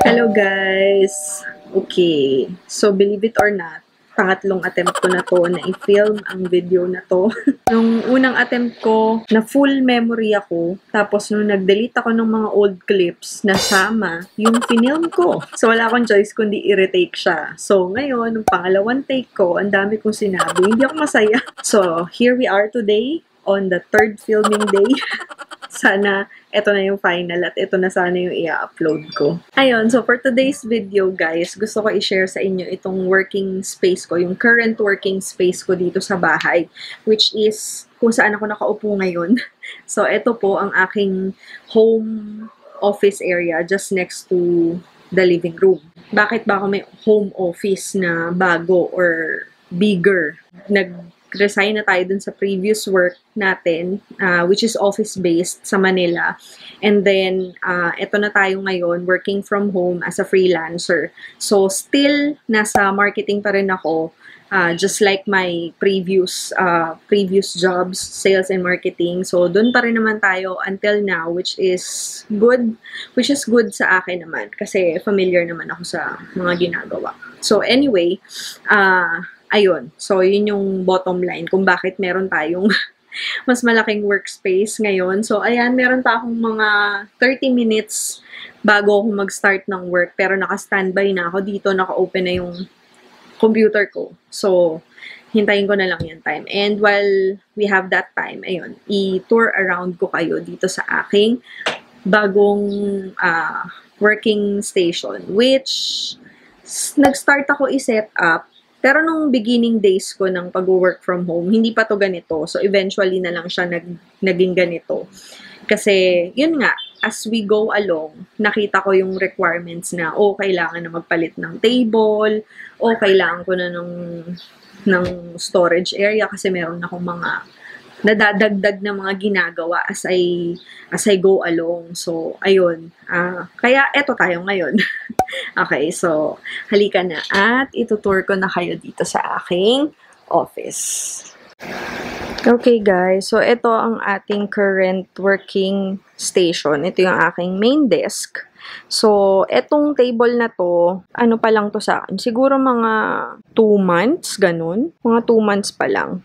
Hello guys! Okay, so believe it or not, pangatlong attempt ko na to na i-film ang video na to. Nung unang attempt ko, na full memory ako, tapos nung nag-delete ako ng mga old clips, nasama yung film ko. So wala akong choice kundi i-retake siya. So ngayon, nung pangalawang take ko, ang dami kong sinabi, hindi ako masaya. So here we are today, on the third filming day. Sana ito na yung final at ito na sana yung i-upload ko. Ayun, so for today's video guys, gusto ko i-share sa inyo itong working space ko, yung current working space ko dito sa bahay, which is kung saan ako nakaupo ngayon. So ito po ang aking home office area just next to the living room. Bakit ba ako may home office na bago or bigger? Nag-resign na tayo dun sa previous work natin, which is office-based sa Manila. And then, eto na tayo ngayon, working from home as a freelancer. So, still, nasa marketing pa rin ako, just like my previous jobs, sales and marketing. So, dun pa rin naman tayo until now, which is good sa akin naman, kasi familiar naman ako sa mga ginagawa. So, anyway, ayun. So, yun yung bottom line kung bakit meron tayong mas malaking workspace ngayon. So, ayan, meron pa akong mga 30 minutes bago ako mag-start ng work. Pero naka-standby na ako dito. Naka-open na yung computer ko. So, hintayin ko na lang yung time. And while we have that time, ayun, i-tour around ko kayo dito sa aking bagong working station. Which, nag-start ako i-set up. Pero nung beginning days ko ng pag-work from home, hindi pa to ganito. So, eventually na lang siya naging ganito. Kasi, yun nga, as we go along, nakita ko yung requirements na, kailangan na magpalit ng table, kailangan ko na ng storage area kasi meron akong mga nadadagdag na mga ginagawa as I go along. So, ayun. Kaya, eto tayo ngayon. Okay, so, halika na at itutour ko na kayo dito sa aking office. Okay guys, so ito ang ating current working station. Ito yung aking main desk. So, etong table na to, ano pa lang to sa akin? Siguro mga 2 months, ganun. Mga 2 months pa lang.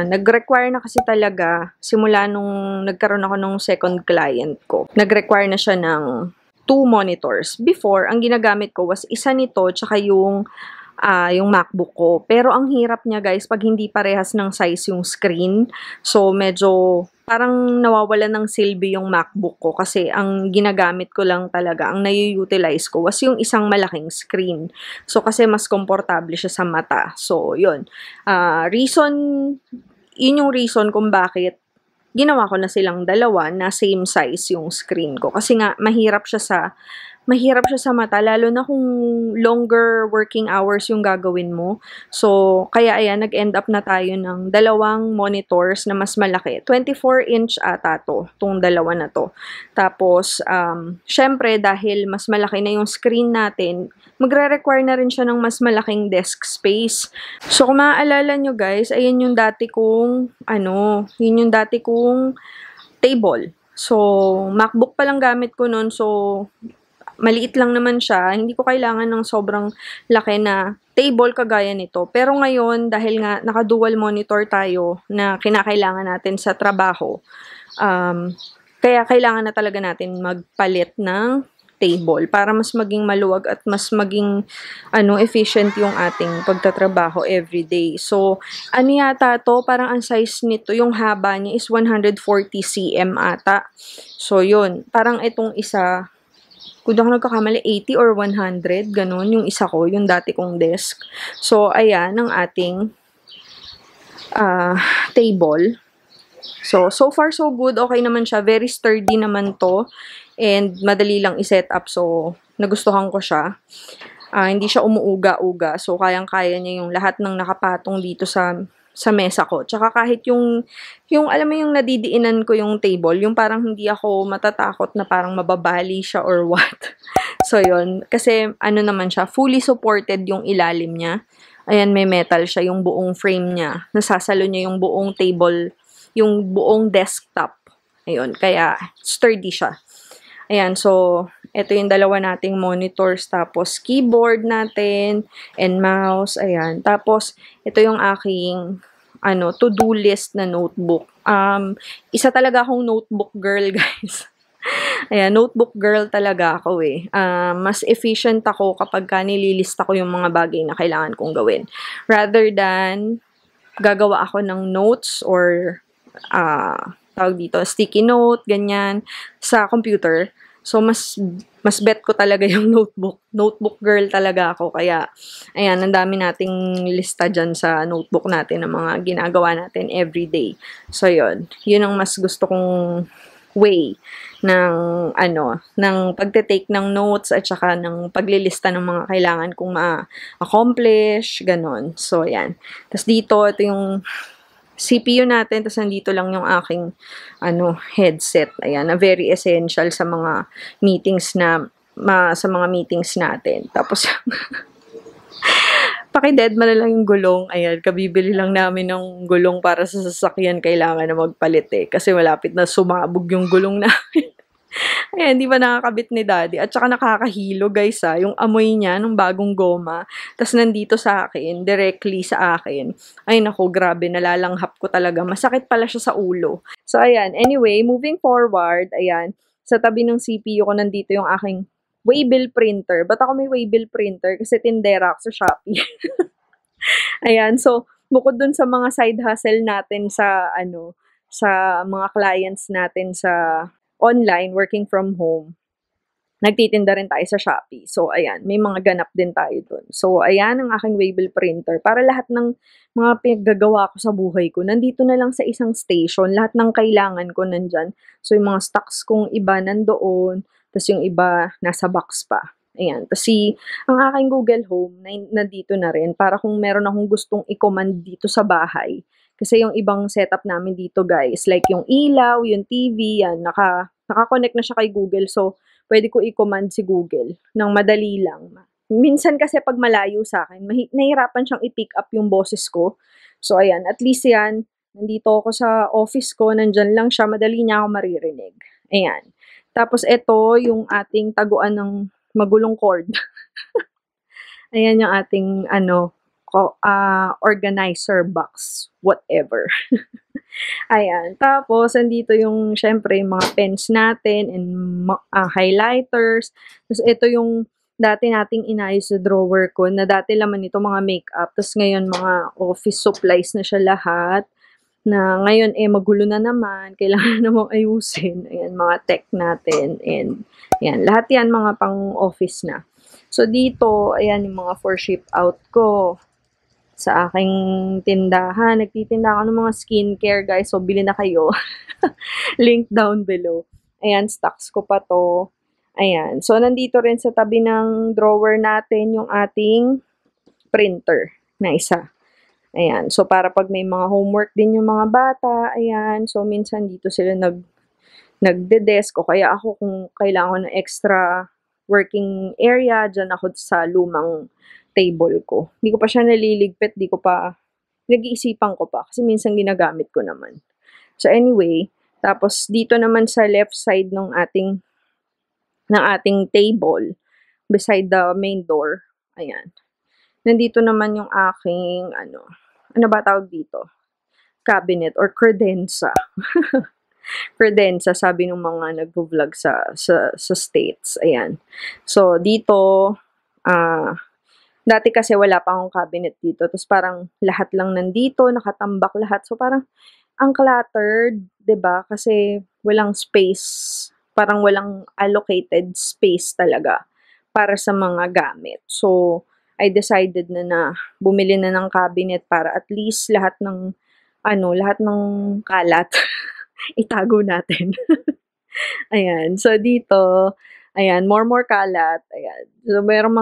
Nag-require na kasi talaga, simula nung nagkaroon ako ng second client ko, nag-require na siya ng 2 monitors. Before, ang ginagamit ko was isa nito, tsaka yung MacBook ko. Pero ang hirap niya guys, pag hindi parehas ng size yung screen. So, medyo parang nawawalan ng silbi yung MacBook ko kasi ang ginagamit ko lang talaga, ang nai-utilize ko was yung isang malaking screen. So, kasi mas komportable siya sa mata. So, yun. Yun yung reason kung bakit ginawa ko na silang dalawa na same size yung screen ko. Kasi nga, mahirap siya sa mata, lalo na kung longer working hours yung gagawin mo. So, kaya ayan, nag-end up na tayo ng 2 monitors na mas malaki. 24-inch ata tong dalawa na to. Tapos, syempre, dahil mas malaki na yung screen natin, magre-require na rin siya ng mas malaking desk space. So, kung maaalala nyo guys, ayan yung dati kong, yun yung dati kong table. So, MacBook pa lang gamit ko nun. So, maliit lang naman siya. Hindi ko kailangan ng sobrang laki na table kagaya nito. Pero ngayon, dahil nga naka-dual monitor tayo na kinakailangan natin sa trabaho, kaya kailangan na talaga natin magpalit ng table para mas maging maluwag at mas maging efficient yung ating pagtatrabaho everyday. So, yata to, parang ang size nito, yung haba niya is 140 cm ata. So, yun. Parang itong isa, kung ako nagkakamali, 80 or 100, ganun, yung isa ko, yung dati kong desk. So, ayan, ang ating table. So far, so good. Okay naman siya. Very sturdy naman to. And madali lang i-set up. So, nagustuhan ko siya. Hindi siya umuuga-uga. So, kayang-kaya niya yung lahat ng nakapatong dito sa mesa ko. Tsaka kahit yung alam mo yung nadidiinan ko yung table, yung parang hindi ako matatakot na parang mababali siya or what. So, yun. Kasi, naman siya, fully supported yung ilalim niya. Ayan, may metal siya, yung buong frame niya. Nasasalo niya yung buong table, yung buong desktop. Ayun, kaya sturdy siya. Ayan, so, ito yung dalawa nating monitors, tapos keyboard natin, and mouse, ayan. Tapos, ito yung aking, to-do list na notebook. Isa talaga akong notebook girl, guys. Ayan, notebook girl talaga ako eh. Mas efficient ako kapag nililista ko yung mga bagay na kailangan kong gawin. Rather than gagawa ako ng notes or tawag dito, sticky note, ganyan, sa computer. So, mas bet ko talaga yung notebook. Notebook girl talaga ako. Kaya, ayan, ang dami nating lista dyan sa notebook natin ng mga ginagawa natin everyday. So, yun. Yun ang mas gusto kong way ng ng pagte-take ng notes at saka ng paglilista ng mga kailangan kong ma-accomplish, ganon. So, ayan. Tapos dito, ito yung CPU natin, tapos nandito lang yung aking headset. Ayan, na very essential sa mga meetings natin. Tapos paki-deadma na lang yung gulong. Ayan, kabibili lang namin ng gulong para sa sasakyan. Kailangan na magpalit eh. Kasi malapit na sumabog yung gulong namin. Ayan, di ba nakakabit ni Daddy? At saka nakakahilo, guys, yung amoy niya, nung bagong goma. Tapos nandito sa akin, directly sa akin. Ay, naku, grabe, nalalanghap ko talaga. Masakit pala siya sa ulo. So, ayan. Anyway, moving forward, ayan, sa tabi ng CPU ko, nandito yung aking waybill printer. Ba't ako may waybill printer? Kasi tindera ako sa Shopee. Ayan, so, bukod dun sa mga side hustle natin sa, sa mga clients natin sa online, working from home, nagtitinda rin tayo sa Shopee. So, ayan, may mga ganap din tayo dun. So, ayan ang aking waybill printer. Para lahat ng mga pinaggagawa ko sa buhay ko, nandito na lang sa isang station. Lahat ng kailangan ko nandyan. So, yung mga stocks kong iba nandoon, tapos yung iba nasa box pa. Ayan. Tapos ang aking Google Home, nandito na rin. Para kung meron akong gustong i-command dito sa bahay. Kasi yung ibang setup namin dito, guys, like yung ilaw, yung TV, yan, naka-connect na siya kay Google. So, pwede ko i-command si Google ng madali lang. Minsan kasi pag malayo sa akin, nahihirapan siyang i-pick up yung boses ko. So, ayan, at least yan, nandito ako sa office ko, nandyan lang siya, madali niya ako maririnig. Ayan. Tapos, ito yung ating taguan ng magulong cord. Ayan yung ating, organizer box, whatever. Ayan. Tapos, andito yung, syempre, mga pens natin and highlighters. Tapos, ito yung dati nating inayos sa drawer ko, na dati laman ito mga makeup. Tapos, ngayon, mga office supplies na siya lahat. Na ngayon, magulo na naman. Kailangan namang ayusin. Ayan, mga tech natin. And, ayan, lahat yan mga pang-office na. So, dito, ayan, yung mga for ship out ko sa aking tindahan. Nagtitinda ako ng mga skincare, guys. So, bili na kayo. Link down below. Ayan, stocks ko pa to. Ayan. So, nandito rin sa tabi ng drawer natin yung ating printer na isa. Ayan. So, para pag may mga homework din yung mga bata, ayan. So, minsan dito sila nagde-desk o kaya ako kung kailangan ng extra working area, dyan ako sa lumang table ko. Hindi ko pa siya naliligpit, nag-iisipan ko pa kasi minsan ginagamit ko naman. So anyway, tapos dito naman sa left side ng ating table, beside the main door, ayan. Nandito naman yung aking, ano ba tawag dito? Cabinet or credenza. Credenza, sabi ng mga nagvo-vlog sa States. Ayan. So, dito, dati kasi wala pa akong cabinet dito. Tapos parang lahat lang nandito, nakatambak lahat. So, parang ang cluttered, 'di ba? Kasi walang space, parang walang allocated space talaga para sa mga gamit. So, I decided na bumili na ng cabinet para at least lahat ng kalat itago natin. Ayan. So, dito, ayan, more kalat. Ayan. So, mayroong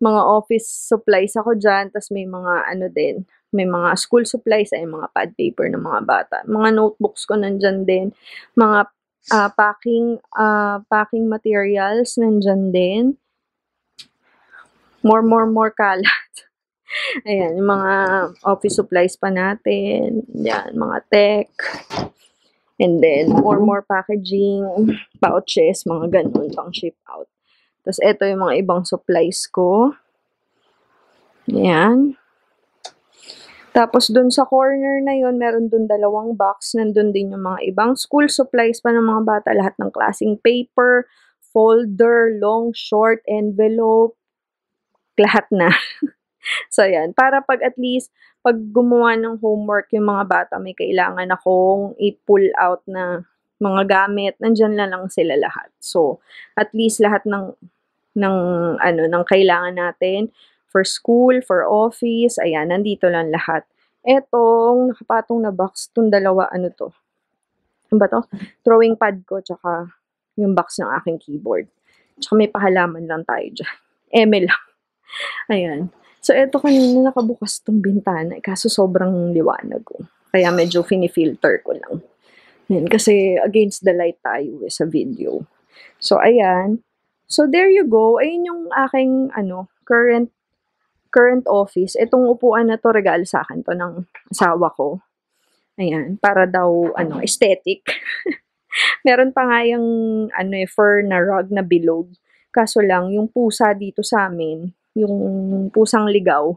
mga office supplies ako dyan. Tapos may mga din, may mga school supplies, ay mga pad paper ng mga bata. Mga notebooks ko nandyan din. Mga packing materials nandyan din. More kalat. Ayan, yung mga office supplies pa natin. Yan, mga tech. And then, more packaging, pouches, mga ganun, pang ship out. Tapos, ito yung mga ibang supplies ko. Ayan. Tapos, dun sa corner na yun, meron dun 2 box. Nandun din yung mga ibang school supplies pa ng mga bata. Lahat ng klaseng paper, folder, long, short, envelope, lahat na. So, yan. Para pag at least, pag gumawa ng homework yung mga bata, may kailangan akong i-pull out na mga gamit, nandyan na lang sila lahat. So, at least lahat ng kailangan natin for school, for office, ayan, nandito lang lahat. Etong nakapatong na box, itong 2, ano to? Ano ba to? Throwing pad ko, tsaka yung box ng aking keyboard. Tsaka may pahalaman lang tayo dyan. Eme lang. Ayan. So, eto kanina nakabukas tong bintana, kaso sobrang liwanag ko. Kaya medyo fini-filter ko lang. Ayan, kasi against the light tayo sa video. So, ayan. So, there you go. Ayun yung aking, current office. Itong upuan na to, regalo sa akin to ng asawa ko. Ayan, para daw, aesthetic. Meron pa nga yung, fur na rug na bilog. Kaso lang, yung pusa dito sa amin, yung pusang ligaw.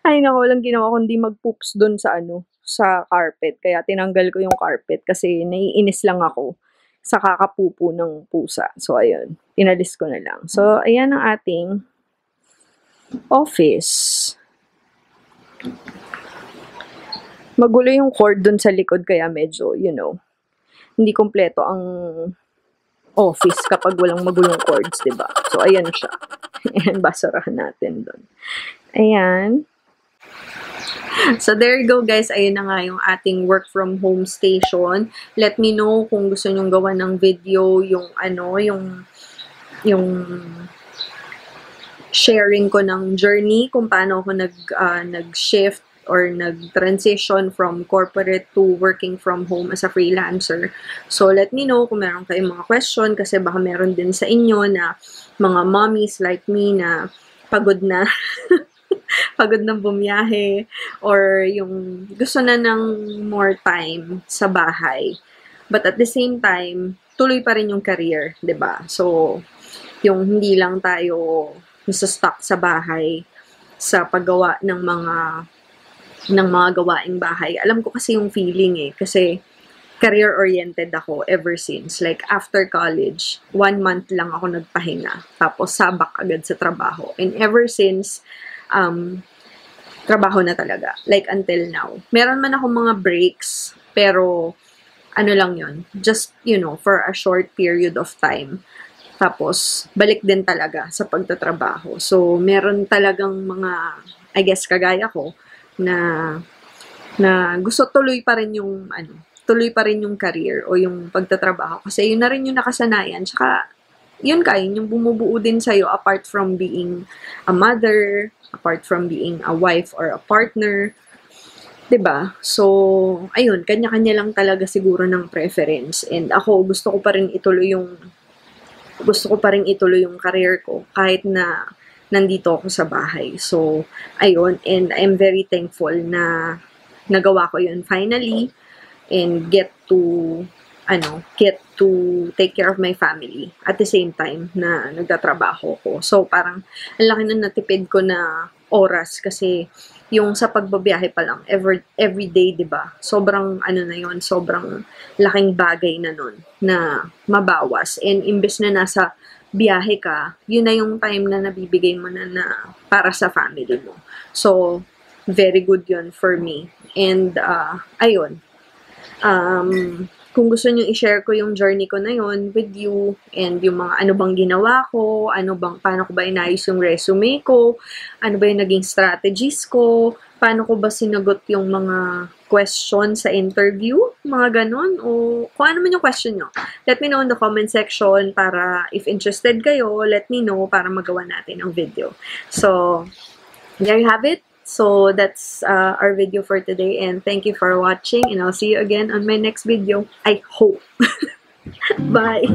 Ay, naku, walang ginawa kundi mag-poops dun sa sa carpet. Kaya tinanggal ko yung carpet kasi naiinis lang ako sa kakapupo ng pusa. So, ayun. Inalis ko na lang. So, ayan ang ating office. Magulo yung cord dun sa likod kaya medyo, hindi kompleto ang office kapag walang magulong cords, diba? So, ayan siya. Ayan, basurahan natin doon. Ayan. So, there you go, guys. Ayun na nga yung ating work from home station. Let me know kung gusto nyong gawa ng video, yung sharing ko ng journey, kung paano ako nag-shift or nag-transition from corporate to working from home as a freelancer. So, let me know kung meron kayong mga question kasi baka meron din sa inyo na mga mommies like me na pagod na pagod na bumiyahe or yung gusto na ng more time sa bahay. But at the same time, tuloy pa rin yung career, 'di ba? So, yung hindi lang tayo nasa-stuck sa bahay sa paggawa ng mga gawaing bahay. Alam ko kasi yung feeling kasi career-oriented ako ever since. Like, after college, 1 month lang ako nagpahinga. Tapos, sabak agad sa trabaho. And ever since, trabaho na talaga. Like, until now. Meron man ako mga breaks, pero, lang yun. Just, for a short period of time. Tapos, balik din talaga sa pagtatrabaho. So, meron talagang mga, I guess, kagaya ko, na gusto tuloy pa rin yung career o yung pagtatrabaho kasi yun na rin yung nakasanayan, tsaka yun yung bumubuo din sa'yo apart from being a mother, apart from being a wife or a partner, 'di ba? So, ayun, kanya-kanya lang talaga siguro ng preference, and ako gusto ko pa rin ituloy yung career ko kahit na nandito ako sa bahay. So, ayun, and I'm very thankful na nagawa ko yun finally and get to take care of my family at the same time na nagtatrabaho ko. So, parang ang laki na natipid ko na oras kasi yung sa pagbabiyahe pa lang every day, 'di ba? Sobrang sobrang laking bagay na nun na mabawas, and imbes na nasa biyahe ka, yun na yung time na nabibigay mo na para sa family mo. So, very good yun for me. And, ayun. Kung gusto nyo i-share ko yung journey ko na yun with you, and yung mga ano bang ginawa ko, paano ko ba inayos yung resume ko, ano ba yung naging strategies ko, paano ko ba sinagot yung mga question sa interview, mga ganun, o kung ano man yung question nyo. Let me know in the comment section para if interested kayo, let me know para magawa natin ang video. So, there you have it. So, that's our video for today, and thank you for watching, and I'll see you again on my next video. I hope. Bye!